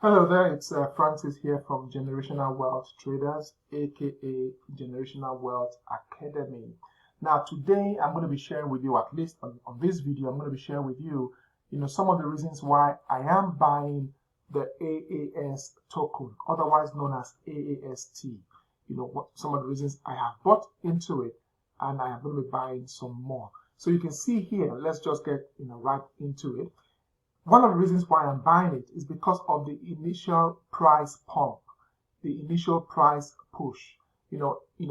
Hello there, it's Francis here from Generational Wealth Traders, aka Generational Wealth Academy. Now, today I'm going to be sharing with you, at least on this video, I'm going to be sharing with you, some of the reasons why I am buying the AAS token, otherwise known as AAST. Some of the reasons I have bought into it, and I am going to be buying some more. So you can see here, let's just get right into it. One of the reasons why I'm buying it is because of the initial price pump, the initial price push. We are in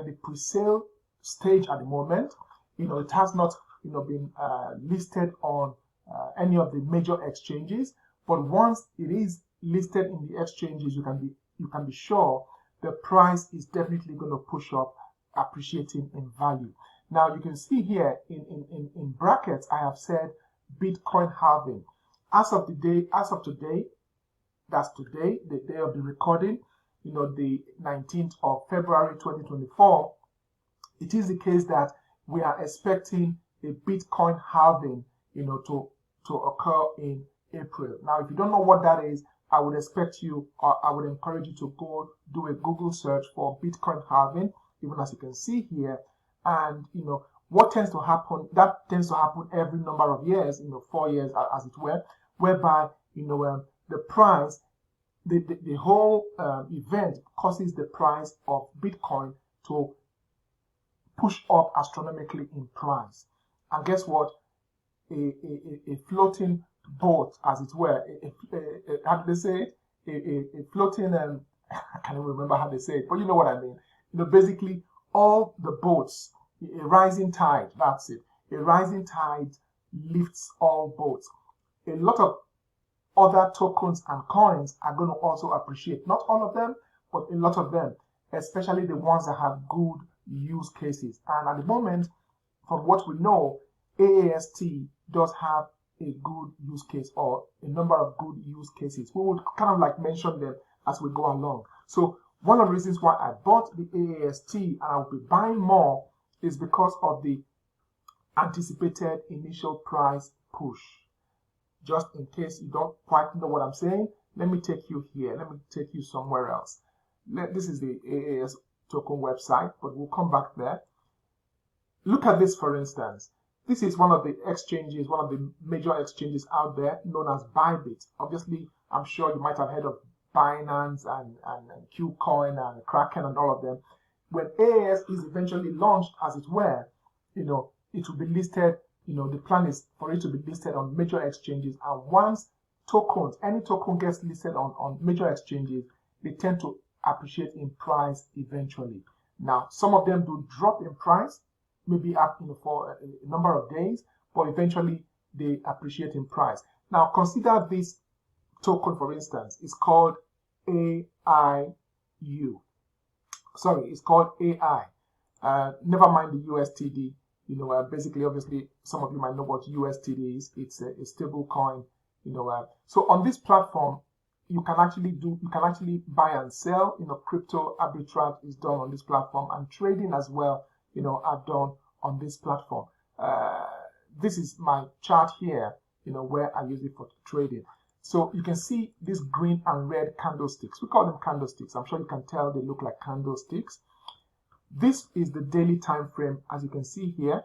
the pre-sale stage at the moment. It has not, been listed on any of the major exchanges. But once it is listed in the exchanges, you can be sure the price is definitely going to push up, appreciating in value. Now you can see here in brackets, I have said Bitcoin halving. As of today, that's today, the day of the recording, the 19th of February 2024, it is the case that we are expecting a Bitcoin halving, to occur in April. Now, if you don't know what that is, I would encourage you to go do a Google search for Bitcoin halving, even as you can see here, and what tends to happen, that tends to happen every number of years, 4 years as it were, whereby, the price, the whole event causes the price of Bitcoin to push up astronomically in price. And guess what? A floating boat, as it were, how do they say it? A floating, I can't even remember how they say it, but you know what I mean. Basically, all the boats, a rising tide, that's it. A rising tide lifts all boats. A lot of other tokens and coins are going to also appreciate. Not all of them, but a lot of them, especially the ones that have good use cases. And at the moment, from what we know, AAST does have a good use case or a number of good use cases. We would kind of like mention them as we go along. So one of the reasons why I bought the AAST and I'll be buying more is because of the anticipated initial price push. Just in case you don't quite know what I'm saying, let me take you here. Let me take you somewhere else. This is the AAS token website, but we'll come back there. Look at this, for instance. This is one of the exchanges, one of the major exchanges out there known as Bybit. Obviously, I'm sure you might have heard of Binance and KuCoin and Kraken and all of them. When AAS is eventually launched, as it were, it will be listed, the plan is for it to be listed on major exchanges. And once any token gets listed on major exchanges, they tend to appreciate in price eventually. Now, some of them do drop in price, maybe up for a number of days, but eventually they appreciate in price. Now, consider this token, for instance. It's called AIU. Sorry, it's called AI. Never mind the USTD. Basically, obviously, some of you might know what USTD is. It's a stable coin. So on this platform, you can actually buy and sell. Crypto arbitrage is done on this platform, and trading as well. Are done on this platform. This is my chart here. Where I use it for trading. So you can see these green and red candlesticks. We call them candlesticks. I'm sure you can tell they look like candlesticks. This is the daily time frame, as you can see here.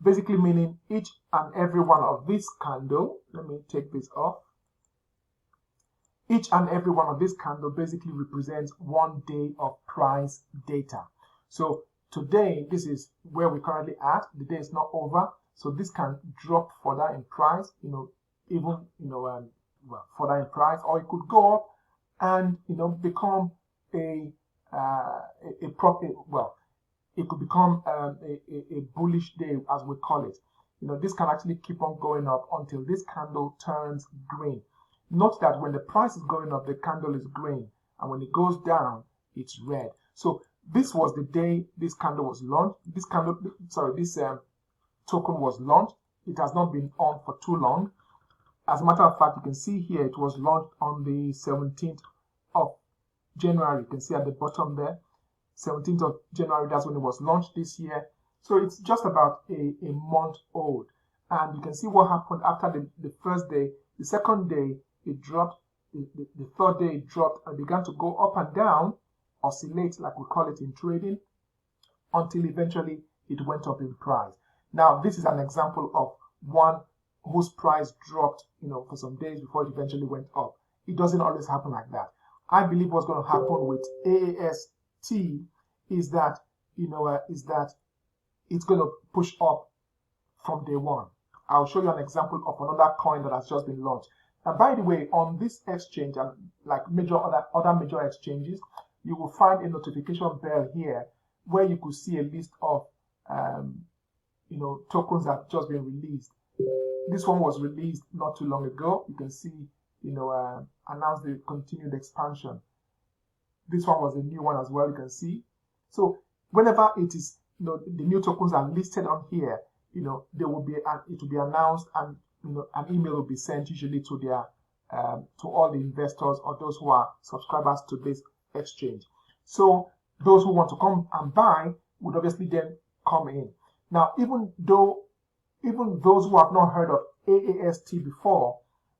Basically meaning each and every one of this candle, let me take this off. Each and every one of this candle basically represents 1 day of price data. So today, this is where we're currently at. The day is not over. So this can drop further in price, further in price, or it could go up and become it could become a bullish day, as we call it. This can actually keep on going up until this candle turns green. Note that when the price is going up, the candle is green, and when it goes down, it's red. So this was the day this candle was launched. This token was launched. It has not been on for too long. As a matter of fact, you can see here it was launched on the 17th of January. You can see at the bottom there, 17th of January, that's when it was launched this year. So it's just about a month old. And you can see what happened after the first day. The second day, it dropped. The third day it dropped and began to go up and down, oscillate like we call it in trading, until eventually it went up in price. Now this is an example of one whose price dropped, for some days before it eventually went up. It doesn't always happen like that. I believe what's going to happen with AAST is that, it's going to push up from day one. I'll show you an example of another coin that has just been launched. And by the way, on this exchange and like other major exchanges, you will find a notification bell here where you could see a list of tokens that have just been released. This one was released not too long ago. You can see, announced the continued expansion. This one was a new one as well. You can see. So whenever it is, the new tokens are listed on here, there will be it will be announced, and an email will be sent usually to their to all the investors or those who are subscribers to this exchange. So those who want to come and buy would obviously then come in. Now, even those who have not heard of AAST before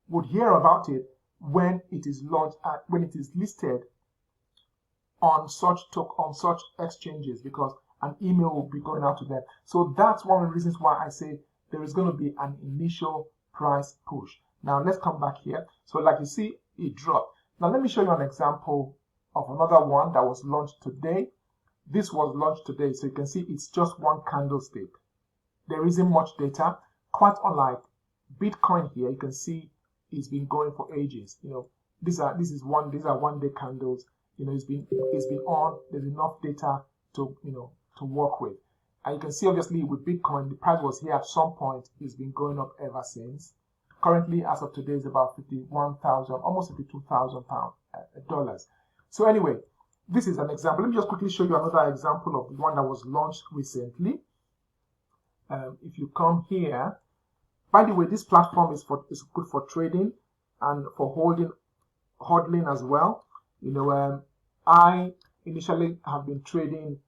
would hear about it when it is launched, when it is listed on such exchanges, because an email will be going out to them. So that's one of the reasons why I say there is going to be an initial price push. Now let's come back here. So like you see, it dropped. Now let me show you an example of another one that was launched today. This was launched today, so you can see it's just one candlestick. There isn't much data, quite unlike Bitcoin here. You can see it's been going for ages. These are 1 day candles. It's been on. There's enough data to to work with. And you can see obviously with Bitcoin, the price was here at some point. It's been going up ever since. Currently, as of today, is about 51,000, almost 52,000 dollars. So anyway, this is an example. Let me just quickly show you another example of the one that was launched recently. If you come here, by the way, this platform is good for trading and for hodling as well. I initially have been trading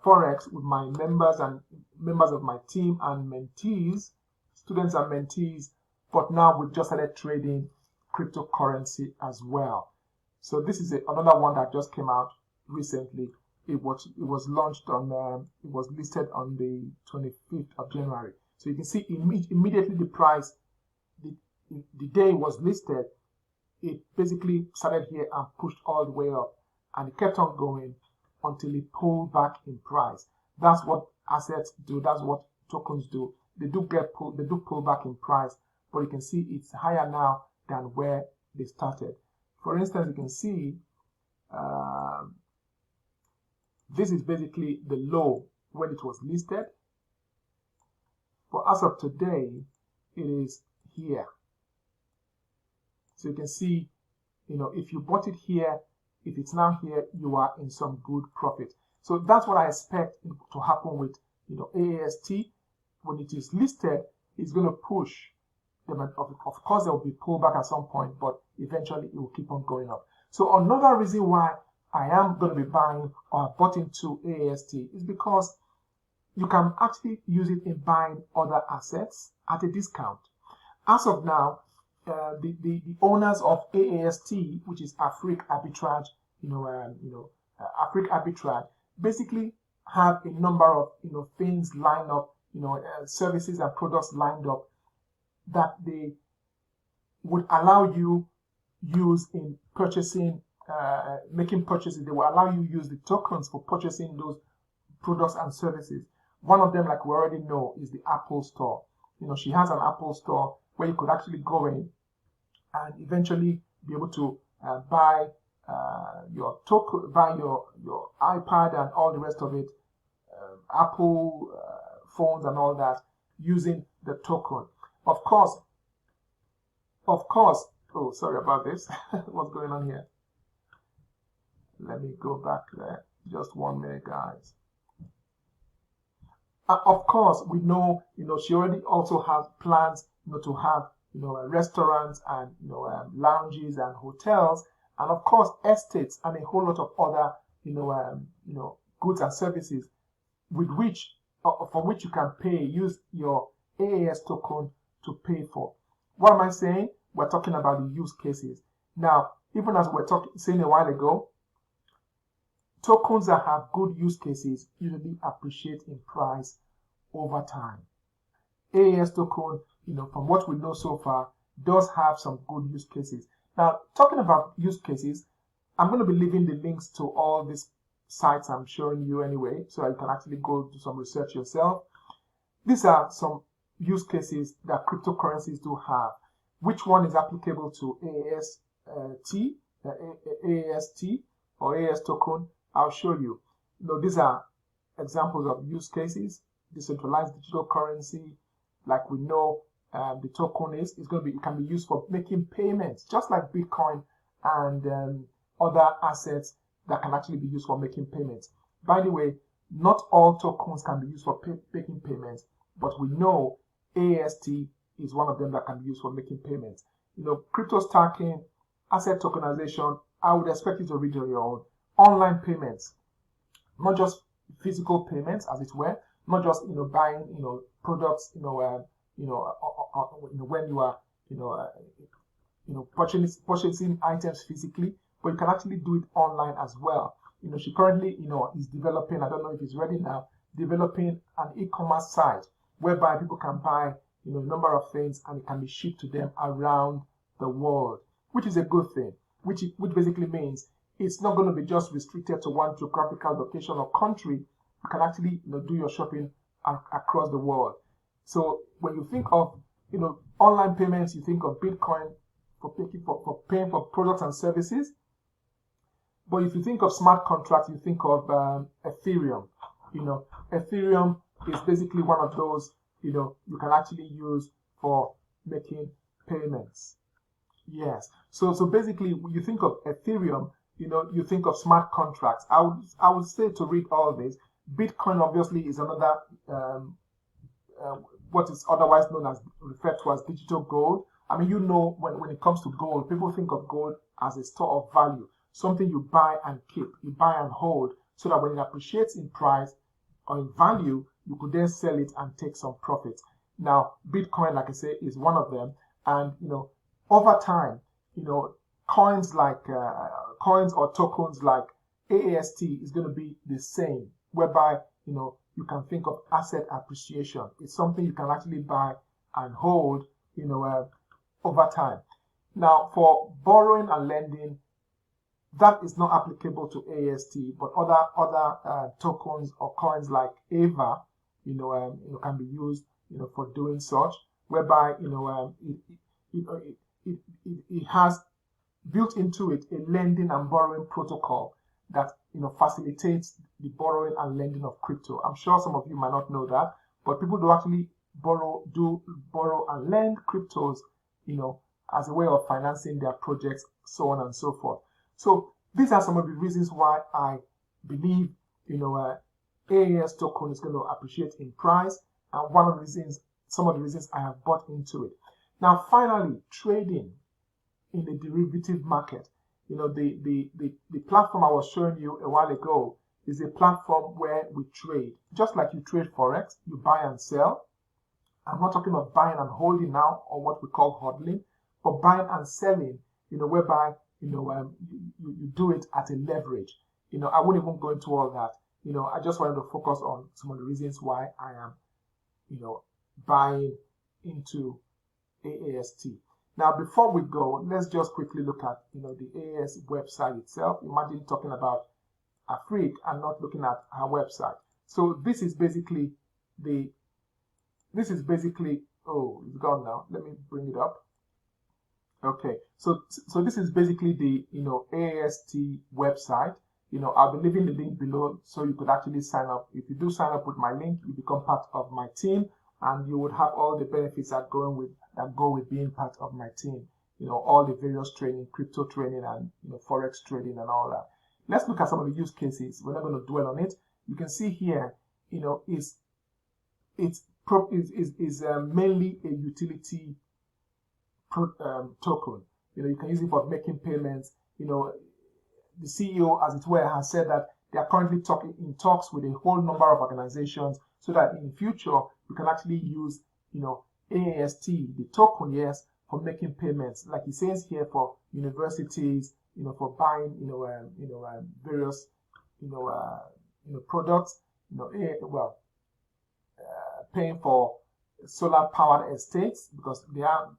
Forex with my members and members of my team and mentees, students and mentees, but now we've just started trading cryptocurrency as well. So this is another one that just came out recently. It was launched on, it was listed on the 25th of January. So you can see immediately the price, the day it was listed, it basically started here and pushed all the way up, and it kept on going until it pulled back in price. That's what assets do. That's what tokens do. They do pull back in price, but you can see it's higher now than where they started. For instance, you can see this is basically the low when it was listed. But as of today, it is here. So you can see, if you bought it here, if it's now here, you are in some good profit. So that's what I expect to happen with, AAST. When it is listed, it's going to push them. Of course, there will be pullback at some point, but eventually it will keep on going up. So another reason why I am going to be buying or bought into AAST is because you can actually use it in buying other assets at a discount. As of now, the owners of AAST, which is Afriq Arbitrage, Afriq Arbitrage, basically have a number of things lined up, services and products lined up that they would allow you use in purchasing, making purchases. They will allow you use the tokens for purchasing those products and services. One of them, like we already know, is the Apple Store. She has an Apple Store where you could actually go in and eventually be able to buy your token, buy your iPad and all the rest of it, Apple phones and all that, using the token. Of course. Oh, sorry about this. What's going on here? Let me go back there. Just 1 minute, guys. Of course, we know, she already also has plans, to have, restaurants and, lounges and hotels, and of course, estates and a whole lot of other, goods and services with which, for which you can pay, use your AAS token to pay for. What am I saying? we're talking about the use cases. Now, even as we're saying a while ago, tokens that have good use cases usually appreciate in price over time. AAS token, from what we know so far, does have some good use cases. Now, talking about use cases, I'm going to be leaving the links to all these sites I'm showing you anyway, so that you can actually go do some research yourself. These are some use cases that cryptocurrencies do have. Which one is applicable to AAST or AAS token? I'll show you. These are examples of use cases. Decentralized digital currency, like we know the token is going to be, it can be used for making payments, just like Bitcoin and other assets that can actually be used for making payments. By the way, not all tokens can be used for making payments, but we know AAST is one of them that can be used for making payments. Crypto stacking, asset tokenization, I would expect you to read on your own. Online payments, not just physical payments, as it were, not just buying products when you are purchasing items physically, but you can actually do it online as well. She currently is developing, I don't know if it's ready now, developing an e-commerce site whereby people can buy a number of things and it can be shipped to them around the world, which is a good thing, which basically means it's not going to be just restricted to one geographical location or country. You can actually do your shopping across the world. So when you think of online payments, you think of Bitcoin for paying for products and services. But if you think of smart contracts, you think of Ethereum. Ethereum is basically one of those you can actually use for making payments. Yes. So basically, when you think of Ethereum, you think of smart contracts. I would say to read all this. Bitcoin obviously is another what is otherwise known as referred to as digital gold. I mean, when it comes to gold, people think of gold as a store of value, something you buy and keep, you buy and hold, so that when it appreciates in price or in value, you could then sell it and take some profit. Now, Bitcoin, like I say, is one of them, and over time, coins or tokens like AAST is going to be the same, whereby you can think of asset appreciation. It's something you can actually buy and hold over time. Now, for borrowing and lending, that is not applicable to AAST, but other tokens or coins like AVA can be used for doing such, whereby it has built into it a lending and borrowing protocol that facilitates the borrowing and lending of crypto. I'm sure some of you might not know that, but people do actually borrow and lend cryptos, as a way of financing their projects, so on and so forth. So these are some of the reasons why I believe AAS token is going to appreciate in price, and some of the reasons I have bought into it. Now, finally, trading in the derivative market. The platform I was showing you a while ago is a platform where we trade. Just like you trade Forex, you buy and sell. I'm not talking of buying and holding now, or what we call hodling, but buying and selling, whereby, you do it at a leverage. I wouldn't even go into all that. I just wanted to focus on some of the reasons why I am, buying into AAST. Now, before we go, let's just quickly look at, the AAS website itself. Imagine talking about Afrique and not looking at our website. So this is basically oh, it's gone now. Let me bring it up. Okay, so this is basically the AAST website. I'll be leaving the link below so you could actually sign up. If you do sign up with my link, you become part of my team, and you would have all the benefits that go with being part of my team. All the various training, crypto training, and Forex trading and all that. Let's look at some of the use cases. We're not going to dwell on it. You can see here, it's mainly a utility token. You can use it for making payments. The CEO, as it were, has said that they are currently in talks with a whole number of organizations, so that in future you can actually use AAST, the token, yes, for making payments, like it says here, for universities, for buying, various, products, paying for solar powered estates, because they are,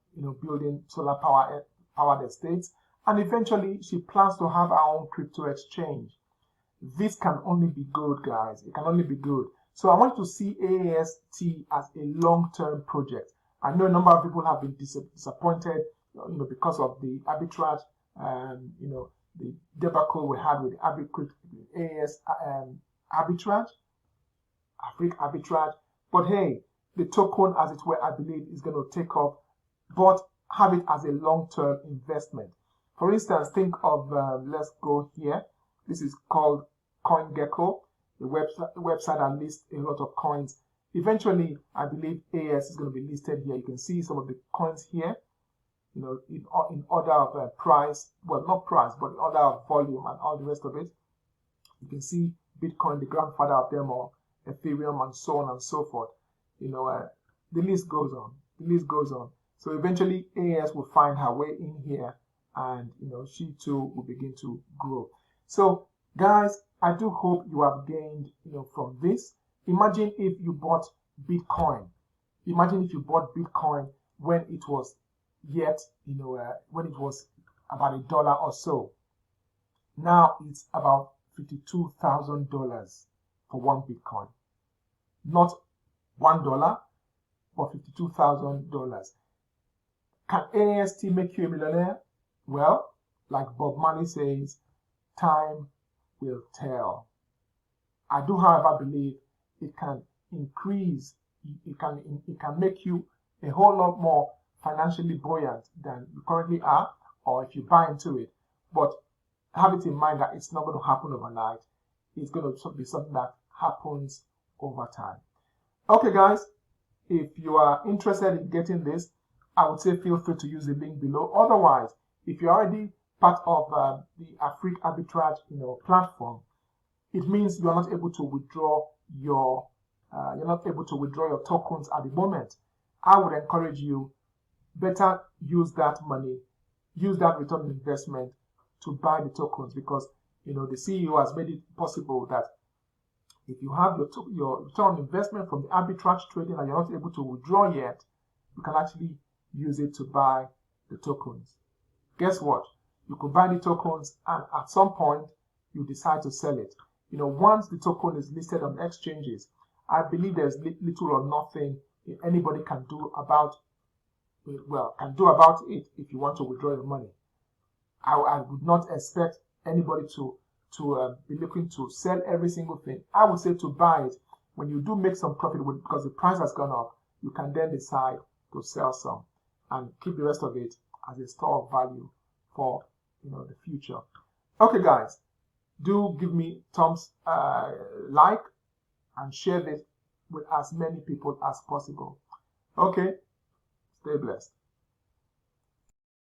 building solar powered estates. And eventually she plans to have her own crypto exchange. This can only be good, guys. It can only be good. So I want to see AAST as a long-term project. I know a number of people have been disappointed, because of the arbitrage, the debacle we had with AAS arbitrage, Afrique arbitrage. But hey, the token, as it were, I believe is going to take off, but have it as a long-term investment. For instance, think of, let's go here. This is called CoinGecko, a website that lists a lot of coins. Eventually, I believe AAS is going to be listed here. You can see some of the coins here, in order of price. Well, not price, but in order of volume and all the rest of it. You can see Bitcoin, the grandfather of them all, Ethereum, and so on and so forth. The list goes on. The list goes on. So eventually, AAS will find her way in here, and she too will begin to grow. So, guys, I do hope you have gained, from this. Imagine if you bought Bitcoin. Imagine if you bought Bitcoin when it was yet, when it was about $1 or so. Now it's about $52,000 for one Bitcoin. Not $1, but $52,000. Can AAST make you a millionaire? Well, like Bob Marley says, time will tell. I do, however, believe it can increase, it can make you a whole lot more financially buoyant than you currently are, or if you buy into it. But have it in mind that it's not going to happen overnight. It's going to be something that happens over time. Okay, guys, if you are interested in getting this, I would say feel free to use the link below. Otherwise, if you're already part of the Afrique arbitrage, platform, it means you are not able to withdraw your tokens at the moment. I would encourage you, better use that money, use that return on investment to buy the tokens, because the CEO has made it possible that if you have your return on investment from the arbitrage trading and you're not able to withdraw yet, you can actually use it to buy the tokens. Guess what? You could buy the tokens, and at some point you decide to sell it. Once the token is listed on exchanges, I believe there's little or nothing anybody can do about it if you want to withdraw your money. I would not expect anybody to be looking to sell every single thing. I would say to buy it. When you do make some profit because the price has gone up, you can then decide to sell some and keep the rest of it as a store of value for the future. Okay, guys, do give me thumbs like and share this with as many people as possible. Okay, stay blessed.